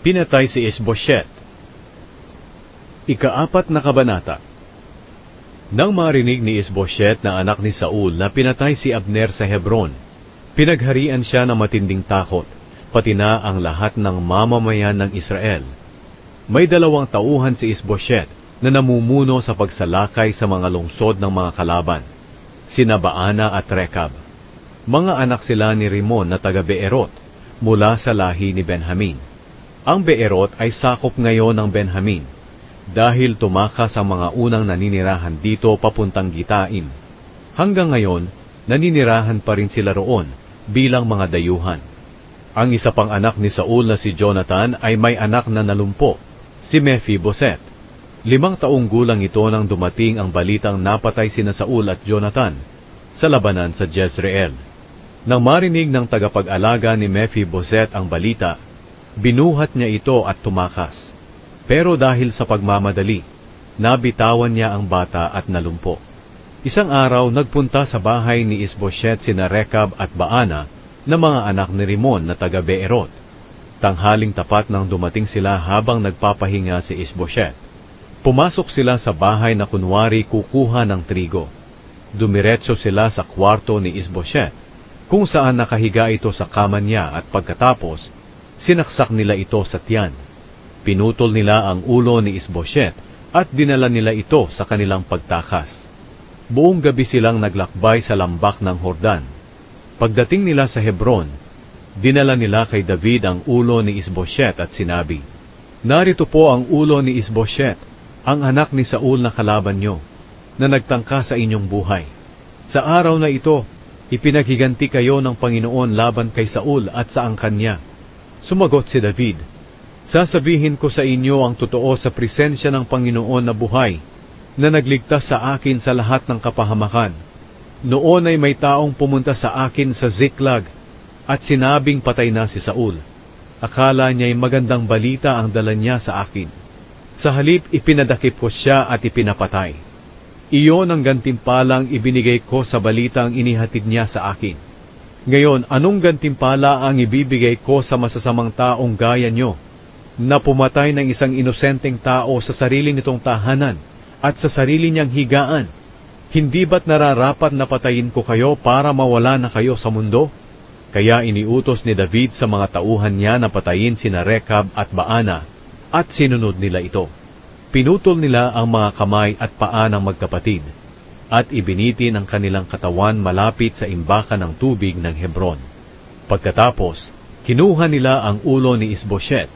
Pinatay si Isbosyet. Ika-4 na kabanata. Nang marinig ni Isbosyet na anak ni Saul na pinatay si Abner sa Hebron, pinagharian siya ng matinding takot, pati na ang lahat ng mamamayan ng Israel. May 2 tauhan si Isbosyet na namumuno sa pagsalakay sa mga lungsod ng mga kalaban, sina Baana at Rekab. Mga anak sila ni Rimon na taga Beerot, mula sa lahi ni Benjamin. Ang Beerot ay sakop ngayon ng Benjamin, dahil tumakas ang mga unang naninirahan dito papuntang Gitaim. Hanggang ngayon, naninirahan pa rin sila roon bilang mga dayuhan. Ang isa pang anak ni Saul na si Jonathan ay may anak na nalumpo, si Mephiboset. 5 taong gulang ito nang dumating ang balitang napatay sina Saul at Jonathan sa labanan sa Jezreel. Nang marinig ng tagapag-alaga ni Mephiboset ang balita, binuhat niya ito at tumakas. Pero dahil sa pagmamadali, nabitawan niya ang bata at nalumpo. Isang araw, nagpunta sa bahay ni Isbosyet sina Rekab at Baana na mga anak ni Rimon na taga Beerot. Tanghaling tapat nang dumating sila habang nagpapahinga si Isbosyet. Pumasok sila sa bahay na kunwari kukuha ng trigo. Dumiretso sila sa kwarto ni Isbosyet, kung saan nakahiga ito sa kama niya, at pagkatapos, sinaksak nila ito sa tiyan. Pinutol nila ang ulo ni Isbosyet at dinala nila ito sa kanilang pagtakas. Buong gabi silang naglakbay sa lambak ng Hordan. Pagdating nila sa Hebron, dinala nila kay David ang ulo ni Isbosyet at sinabi, "Narito po ang ulo ni Isbosyet, ang anak ni Saul na kalaban nyo, na nagtangka sa inyong buhay. Sa araw na ito, ipinaghiganti kayo ng Panginoon laban kay Saul at sa angkan niya." Sumagot si David, "Sasabihin ko sa inyo ang totoo sa presensya ng Panginoon na buhay, na nagligtas sa akin sa lahat ng kapahamakan. Noon ay may taong pumunta sa akin sa Ziklag at sinabing patay na si Saul. Akala niya'y magandang balita ang dala niya sa akin. Sa halip, ipinadakip ko siya at ipinapatay. Iyon ang gantimpalang ibinigay ko sa balitang inihatid niya sa akin. Ngayon, anong gantimpala ang ibibigay ko sa masasamang taong gaya nyo, na pumatay ng isang inosenteng tao sa sarili nitong tahanan at sa sarili niyang higaan? Hindi ba't nararapat na patayin ko kayo para mawala na kayo sa mundo?" Kaya iniutos ni David sa mga tauhan niya na patayin sina Rekab at Baana, at sinunod nila ito. Pinutol nila ang mga kamay at paa ng magkapatid, at ibinitin ang kanilang katawan malapit sa imbakan ng tubig ng Hebron. Pagkatapos, kinuha nila ang ulo ni Isbosyet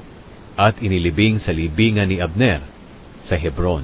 at inilibing sa libingan ni Abner sa Hebron.